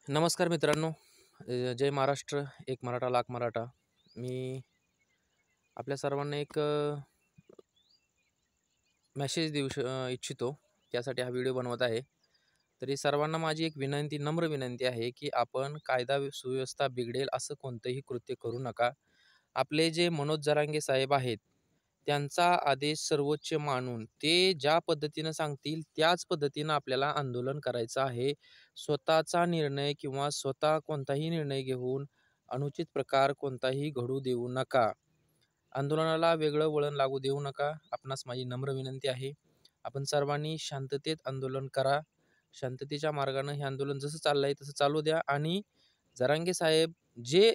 नमस्कार मित्रांनो. जय महाराष्ट्र. एक मराठा लाख मराठा. मी आपल्या सर्वांना एक मेसेज देऊ इच्छितो. त्यासाठी हा व्हिडिओ बनवत आहे. तरी सर्वांना माझी एक विनंती, नम्र विनंती आहे, की आपण कायदा सुव्यवस्था बिघडेल असं कोणतंही कृत्य करू नका. आपले जे मनोज जरांगे साहेब आहेत, त्यांचा आदेश सर्वोच्च मानून ते ज्या पद्धतीनं सांगतील त्याच पद्धतीनं आपल्याला आंदोलन करायचं आहे. स्वतःचा निर्णय किंवा स्वतः कोणताही निर्णय घेऊन अनुचित प्रकार कोणताही घडू देऊ नका. आंदोलनाला वेगळं वळण लागू देऊ नका. आपणास माझी नम्र विनंती आहे. आपण सर्वांनी शांततेत आंदोलन करा. शांततेच्या मार्गानं हे आंदोलन जसं चाललंय तसं चालू द्या आणि जरांगे साहेब जे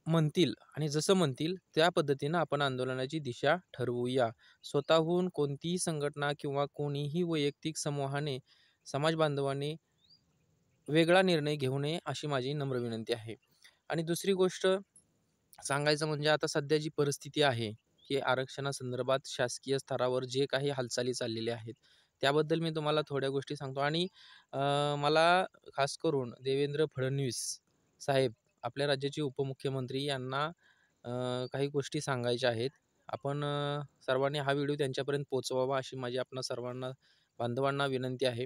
म्हणतील आणि जसं म्हणतील त्या पद्धतीनं आपण आंदोलनाची दिशा ठरवूया. स्वतःहून कोणतीही संघटना किंवा कोणीही वैयक्तिक समूहाने, समाज बांधवांनी वेगळा निर्णय घेऊ नये अशी माझी नम्र विनंती आहे. आणि दुसरी गोष्ट सांगायचं म्हणजे आता सध्या जी परिस्थिती आहे, की आरक्षणासंदर्भात शासकीय स्तरावर जे काही हालचाली चाललेल्या आहेत, त्याबद्दल मी तुम्हाला थोड्या गोष्टी सांगतो. आणि मला खास करून देवेंद्र फडणवीस साहेब, आपल्या राज्याचे उपमुख्यमंत्री यांना काही गोष्टी सांगायच्या आहेत. आपण सर्वांनी हा व्हिडिओ त्यांच्यापर्यंत पोहोचवावा अशी माझी आपणा सर्वांना बांधवांना विनंती आहे.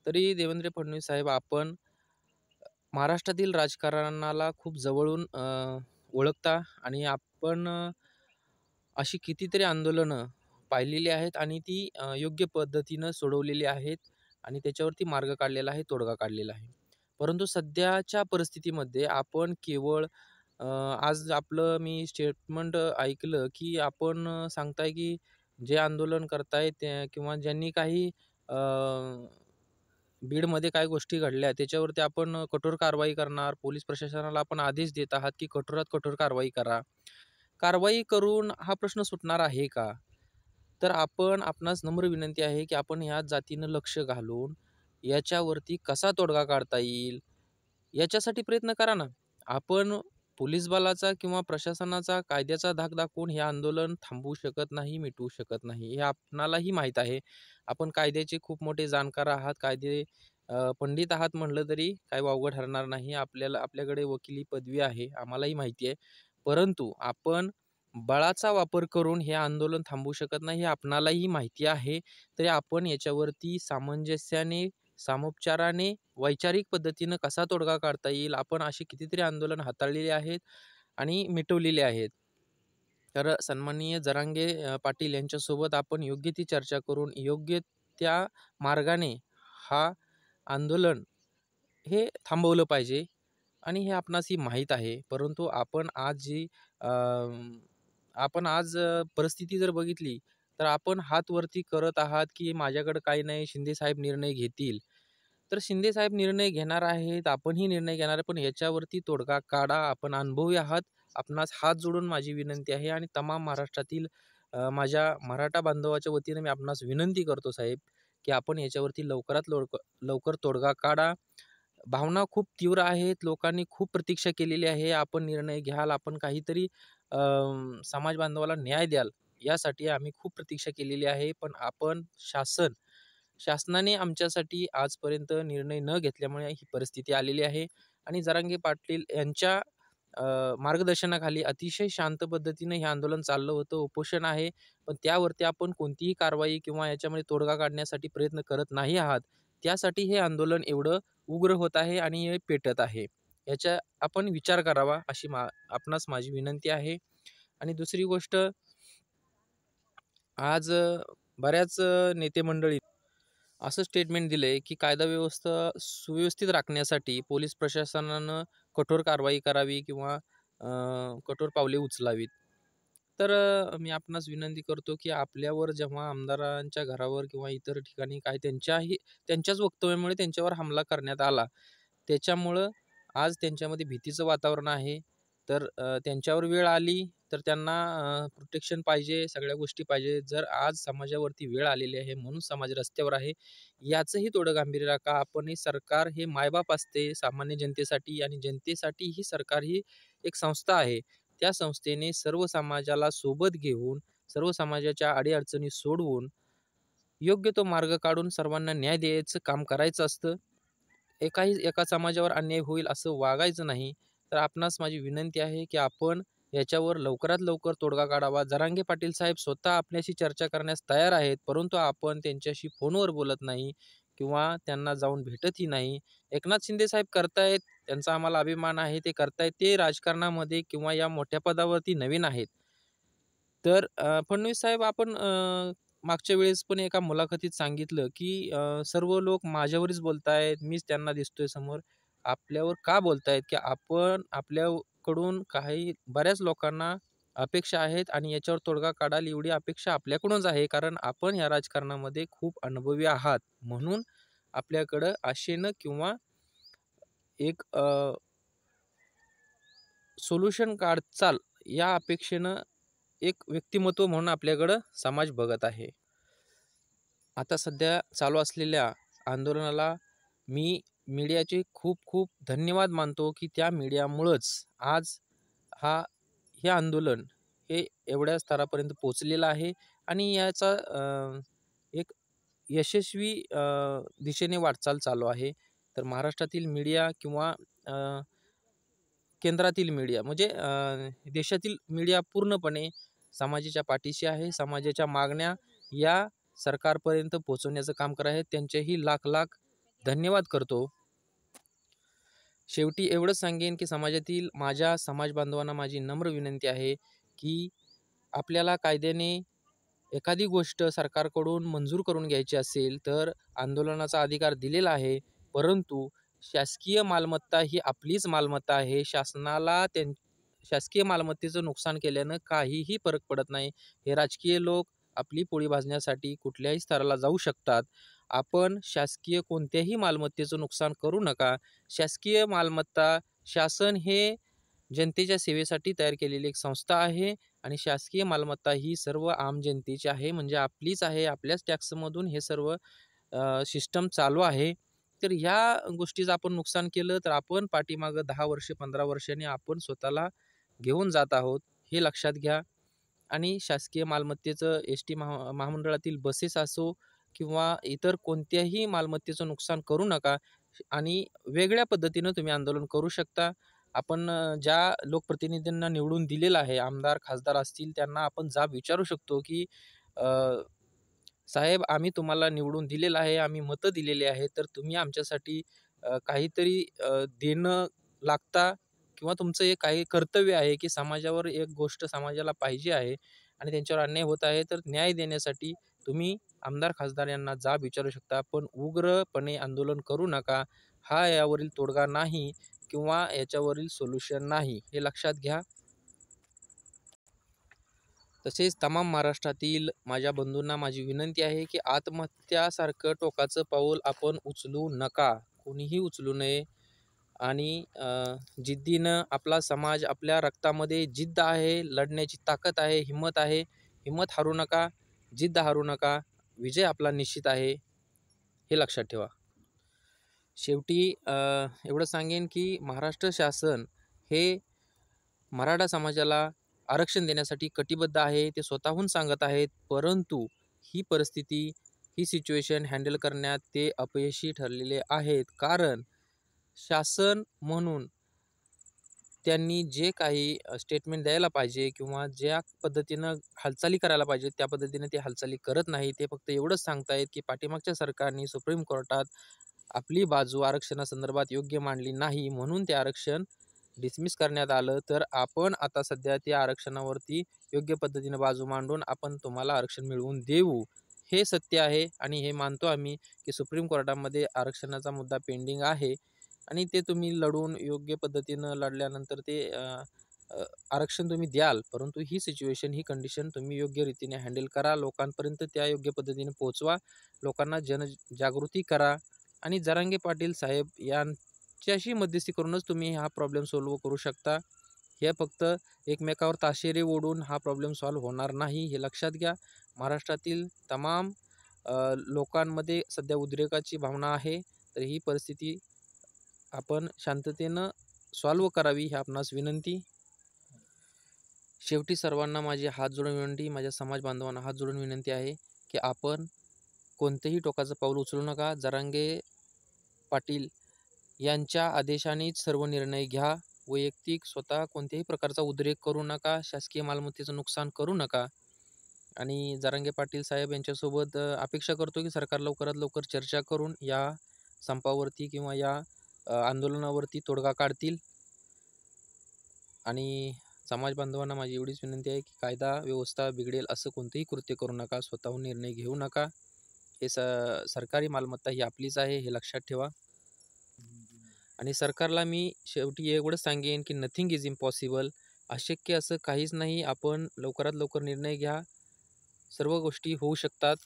तरी देवेंद्र फडणवीस साहेब, आपण महाराष्ट्रातील राजकारणाला खूप जवळून ओळखता आणि आपण अशी कितीतरी आंदोलनं पाहिलेली आहेत आणि ती योग्य पद्धतीनं सोडवलेली आहेत आणि त्याच्यावरती मार्ग काढलेला आहे, तोडगा काढलेला आहे. परंतु सध्याच्या परिस्थितीमध्ये आपण केवळ आज आपलं मी स्टेटमेंट ऐकलं, की आपण सांगताय, की जे आंदोलन करताय ते किंवा ज्यांनी काही बीडमध्ये काय गोष्टी घडल्या त्याच्यावरती आपण कठोर कारवाई करणार. पोलीस प्रशासनाला आपण आदेश देत आहात, की कठोरात कठोर कारवाई करा. कारवाई करून हा प्रश्न सुटणार आहे का? तर आपणास नम्र विनंती आहे, की आपण ह्या जातीनं लक्ष घालून याच्यावरती कसा तोडगा काढता येईल, याच्यासाठी प्रयत्न करा ना. आपण पोलीस बलाचा किंवा प्रशासनाचा कायद्याचा धाक दाखवून हे आंदोलन थांबवू शकत नाही, मिटवू शकत नाही. हे आपणालाही माहीत आहे. आपण कायद्याचे खूप मोठे जाणकार आहात. पंडित आहात म्हटलं तरी काही वावगं ठरणार नाही. आपल्याकडे वकिली पदवी आहे, आम्हालाही माहिती आहे. परंतु आपण बळाचा वापर करून हे आंदोलन थांबवू शकत नाही, हे आपणालाही माहिती आहे. तरी आपण याच्यावरती सामंजस्याने, सामोपचाराने, वैचारिक पद्धतीनं कसा तोडगा काढता येईल, आपण अशी कितीतरी आंदोलन हाताळलेली आहेत आणि मिटवलेली आहेत. तर सन्माननीय जरांगे पाटील यांच्यासोबत आपण योग्य ती चर्चा करून योग्य त्या मार्गाने हा आंदोलन हे थांबवलं पाहिजे आणि हे आपणासही माहीत आहे. परंतु आपण आज परिस्थिती जर बघितली, तर आपण हात वरती करत आहात, की माझ्याकडे काही नाही, शिंदे साहेब निर्णय घेतील. तर शिंदे साहेब निर्णय घेणार आहेत, आपणही निर्णय घेणार आहे. पण याच्यावरती तोडगा काढा. आपण अनुभवी आहात. आपणास हात जोडून माझी विनंती आहे आणि तमाम महाराष्ट्रातील माझ्या मराठा बांधवाच्या वतीनं मी आपणास विनंती करतो साहेब, की आपण याच्यावरती लवकर तोडगा काढा. भावना खूप तीव्र आहेत. लोकांनी खूप प्रतीक्षा केलेली आहे. आपण निर्णय घ्याल, आपण काहीतरी समाज बांधवाला न्याय द्याल, यासाठी आम्ही खूप प्रतीक्षा केलेली आहे. पण शासनाने आमच्यासाठी आजपर्यंत निर्णय न घेतल्यामुळे ही परिस्थिती आलेली आहे. आणि जरांगे पाटील यांच्या मार्गदर्शनाखाली अतिशय शांत पद्धतीने हे आंदोलन चाललं होतं. उपोषण आहे, पण त्यावरती आपण कोणतीही कारवाई किंवा याच्यामध्ये तोडगा काढण्यासाठी प्रयत्न करत नाही आहात. त्यासाठी हे आंदोलन एवढं उग्र होत आहे आणि हे पेटत आहे. याचा आपण विचार करावा अशी आपणास माझी विनंती आहे. आणि दुसरी गोष्ट, आज बऱ्याच नेते मंडळी असं स्टेटमेंट दिलंय, की कायदा व्यवस्था सुव्यवस्थित राखण्यासाठी पोलीस प्रशासनानं कठोर कारवाई करावी किंवा कठोर पावले उचलावीत. तर मी आपणास विनंती करतो, की आपल्यावर जेव्हा आमदारांच्या घरावर किंवा इतर ठिकाणी त्यांच्याच वक्तव्यामुळे त्यांच्यावर हमला करण्यात आला. त्याच्यामुळं आज त्यांच्यामध्ये भीतीचं वातावरण आहे. तर त्यांच्यावर वेळ आली तर त्यांना प्रोटेक्शन पाहिजे, सगळ्या गोष्टी पाहिजे. जर आज समाजावरती वेळ आलेली आहे म्हणून समाज रस्त्यावर आहे, याचंही थोडं गांभीर्य राखा. आपण हे सरकार हे मायबाप असते सामान्य जनतेसाठी आणि जनतेसाठी ही सरकार ही एक संस्था आहे. त्या संस्थेने सर्व समाजाला सोबत घेऊन, सर्व समाजाच्या अडी-अडचणी सोडवून योग्य तो मार्ग काढून सर्वांना न्याय द्यायचं काम करायचं असतं. एका समाजावर अन्याय होईल असं वागायचं नाही. तर आपणास माझी विनंती आहे, की आपण याच्यावर लवकरात लवकर तोडगा काढावा. जरांगे पाटील साहेब स्वतः आपल्याशी चर्चा करण्यास तयार आहेत, परंतु आपण त्यांच्याशी फोनवर बोलत नाही किंवा त्यांना जाऊन भेटतही नाही. एकनाथ शिंदे साहेब करतायत, त्यांचा आम्हाला अभिमान आहे, ते करतायत. ते राजकारणामध्ये किंवा या मोठ्या पदावरती नवीन आहेत. तर फडणवीस साहेब आपण मागच्या वेळेस पण एका मुलाखतीत सांगितलं, की सर्व लोक माझ्यावरच बोलतायत, मीच त्यांना दिसतोय समोर. आपल्यावर का बोलतायत? की आपण आपल्याकडून काही बऱ्याच लोकांना अपेक्षा आहेत आणि याच्यावर तोडगा काढाल एवढी अपेक्षा आपल्याकडूनच आहे. कारण आपण या राजकारणामध्ये खूप अनुभवी आहात. म्हणून आपल्याकडं आशेनं किंवा एक सोल्युशन काढचाल या अपेक्षेनं एक व्यक्तिमत्व म्हणून आपल्याकडं समाज बघत आहे. आता सध्या चालू असलेल्या आंदोलनाला मी मीडियाचे खूप खूप धन्यवाद मानतो, की त्या मीडियामुळंच आज हा हे आंदोलन हे एवढ्या स्तरापर्यंत पोहोचलेलं आहे आणि याचा एक यशस्वी दिशेने वाटचाल चालू आहे. तर महाराष्ट्रातील मीडिया किंवा केंद्रातील मीडिया म्हणजे देशातील मीडिया पूर्णपणे समाजाच्या पाठीशी आहे. समाजाच्या मागण्या या सरकारपर्यंत पोहोचवण्याचं काम करत आहेत. त्यांचेही लाख लाख धन्यवाद करतो. शेवटी एवढंच सांगेन, की समाजातील माझ्या समाज बांधवांना माझी नम्र विनंती आहे, की आपल्याला कायद्याने एखादी गोष्ट सरकारकडून मंजूर करून घ्यायची असेल, तर आंदोलनाचा अधिकार दिलेला आहे. परंतु शासकीय मालमत्ता ही आपलीच मालमत्ता आहे. शासकीय मालमत्तेचं नुकसान केल्यानं काहीही फरक पडत नाही. हे राजकीय लोक आपली पोळी भाजण्यासाठी कुठल्याही स्तराला जाऊ शकतात. आपण शासकीय कोणत्याही मालमत्तेचं नुकसान करू नका. शासकीय मालमत्ता शासन हे जनतेच्या सेवेसाठी तयार केलेली एक संस्था आहे आणि शासकीय मालमत्ता ही सर्व आम जनतेची आहे, म्हणजे आपलीच आहे. आपल्याच टॅक्समधून हे सर्व सिस्टम चालू आहे. तर ह्या गोष्टीचं आपण नुकसान केलं तर आपण पाठीमागं 10 वर्ष 15 वर्षांनी आपण स्वतःला घेऊन जात आहोत, हे लक्षात घ्या. आणि शासकीय मालमत्तेचं एस-टी महामंडळातील बसेस असो किंवा इतर कोणत्याही मालमत्तेचं नुकसान करू नका आणि वेगळ्या पद्धतीनं तुम्ही आंदोलन करू शकता. आपण ज्या लोकप्रतिनिधींना निवडून दिलेलं आहे, आमदार, खासदार असतील, त्यांना आपण जाब विचारू शकतो, की साहेब आम्ही तुम्हाला निवडून दिलेलं आहे, आम्ही मतं दिलेली आहेत, तर तुम्ही आमच्यासाठी काहीतरी देणं लागता किंवा तुमचं एक काही कर्तव्य आहे, की समाजावर एक गोष्ट समाजाला पाहिजे आहे आणि त्यांच्यावर अन्याय होत आहे, तर न्याय देण्यासाठी तुम्ही आमदार, खासदार यांना जाब विचारू शकता. पण उग्रपणे आंदोलन करू नका. हा यावरील तोडगा नाही किंवा याच्यावरील सोल्युशन नाही, हे लक्षात घ्या. तसेच तमाम महाराष्ट्रातील माझ्या बंधूंना माझी विनंती आहे, की आत्महत्यासारखं टोकाचं पाऊल आपण उचलू नका. कोणीही उचलू नये आणि जिद्दीनं आपला समाज, आपल्या रक्तामध्ये जिद्द आहे, लढण्याची ताकद आहे, हिंमत आहे. हिंमत हारू नका, जिद्द हारू नका. विजय आपला निश्चित आहे, हे लक्षात ठेवा. शेवटी एवढं सांगेन, की महाराष्ट्र शासन हे मराठा समाजाला आरक्षण देण्यासाठी कटिबद्ध आहे. ते स्वतःहून सांगत आहेत. परंतु ही परिस्थिती, ही सिच्युएशन हँडल करण्यात ते अपयशी ठरलेले आहेत. कारण शासन म्हणून त्यांनी जे काही स्टेटमेंट द्यायला पाहिजे किंवा ज्या पद्धतीनं हालचाली करायला पाहिजे, त्या पद्धतीने ते हालचाली करत नाही. ते फक्त एवढंच सांगतायत, की पाठीमागच्या सरकारने सुप्रीम कोर्टात आपली बाजू आरक्षणासंदर्भात योग्य मांडली नाही, म्हणून ते आरक्षण डिसमिस करण्यात आलं. तर आपण आता सध्या त्या आरक्षणावरती योग्य पद्धतीने बाजू मांडून आपण तुम्हाला आरक्षण मिळवून देऊ. हे सत्य आहे आणि हे मानतो आम्ही, की सुप्रीम कोर्टामध्ये आरक्षणाचा मुद्दा पेंडिंग आहे आणि ते तुम्ही लढून योग्य पद्धतीनं लढल्यानंतर ते आरक्षण तुम्ही द्याल. परंतु ही सिच्युएशन, ही कंडिशन तुम्ही योग्य रीतीने हँडल करा. लोकांपर्यंत त्या योग्य पद्धतीने पोहोचवा. लोकांना जनजागृती करा आणि जरांगे पाटील साहेब यांच्याशी मध्यस्थी करूनच तुम्ही हा प्रॉब्लेम सॉल्व्ह करू शकता. हे फक्त एकमेकावर ताशेरे ओढून हा प्रॉब्लेम सॉल्व्ह होणार नाही, हे लक्षात घ्या. महाराष्ट्रातील तमाम लोकांमध्ये सध्या उद्रेकाची भावना आहे. तर ही परिस्थिती आपण शांततेनं सॉल्व्ह करावी, ही आपणास विनंती. शेवटी सर्वांना माझी हात जोडून विनंती, माझ्या समाज बांधवांना हात जोडून विनंती आहे, की आपण कोणतंही टोकाचं पाऊल उचलू नका. जरांगे पाटील यांच्या आदेशानेच सर्व निर्णय घ्या. वैयक्तिक स्वतः कोणत्याही प्रकारचा उद्रेक करू नका. शासकीय मालमत्तेचं नुकसान करू नका. आणि जरांगे पाटील साहेब यांच्यासोबत अपेक्षा करतो की सरकार लवकरात लवकर चर्चा करून या संपावरती किंवा या आंदोलनावरती तोडगा काढतील. आणि समाज बांधवांना माझी एवढीच विनंती आहे की कायदा व्यवस्था बिघडेल असं कोणतेही कृत्य करू नका. स्वतःहून निर्णय घेऊ नका. हे सरकारी मालमत्ता ही आपलीच आहे, हे लक्षात ठेवा. आणि सरकारला मी शेवटी एवढंच सांगेन की नथिंग इज इम्पॉसिबल. अशक्य असं काहीच नाही. आपण लवकरात लवकर निर्णय घ्या. सर्व गोष्टी होऊ शकतात.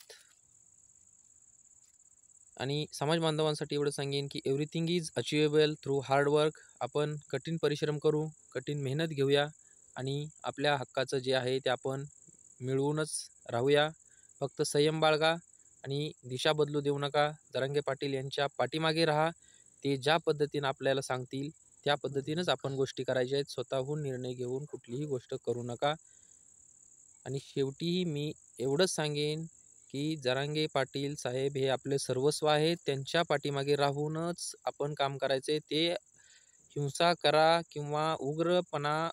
आणि समाज बांधवांसाठी एवढं सांगेन की everything is achievable through hard work. आपण कठीण परिश्रम करू, कठीण मेहनत घेऊया आणि आपल्या हक्काचं जे आहे ते आपण मिळवूनच राहूया. फक्त संयम बाळगा आणि दिशा बदलू देऊ नका. जरांगे पाटील यांच्या पाठीमागे राहा. ते ज्या पद्धतीनं आपल्याला सांगतील त्या पद्धतीनंच आपण गोष्टी करायच्या आहेत. स्वतःहून निर्णय घेऊन कुठलीही गोष्ट करू नका. आणि शेवटीही मी एवढंच सांगेन की जरांगे पाटील साहेब हे आपले सर्वस्व आहेत. त्यांच्या पाठीमागे राहूनच आपण काम करायचे. ते हिंसा करा किंवा उग्रपणा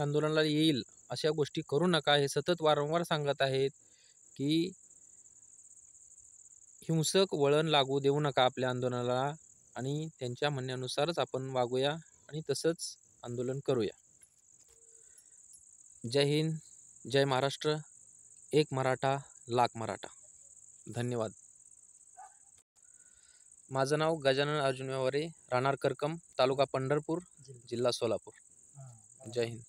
आंदोलनाला येईल अशा गोष्टी करू नका. हे सतत वारंवार सांगत आहेत की हिंसक वळण लागू देऊ नका आपल्या आंदोलनाला. आणि त्यांच्या म्हणण्यानुसारच आपण वागूया आणि तसंच आंदोलन करूया. जय हिंद, जय महाराष्ट्र. एक मराठा लाख मराठा. धन्यवाद. माझं नाव गजानन अर्जुन व्यवहारे, राहणार करकम, तालुका पंढरपूर, जिल्हा सोलापूर. जय हिंद.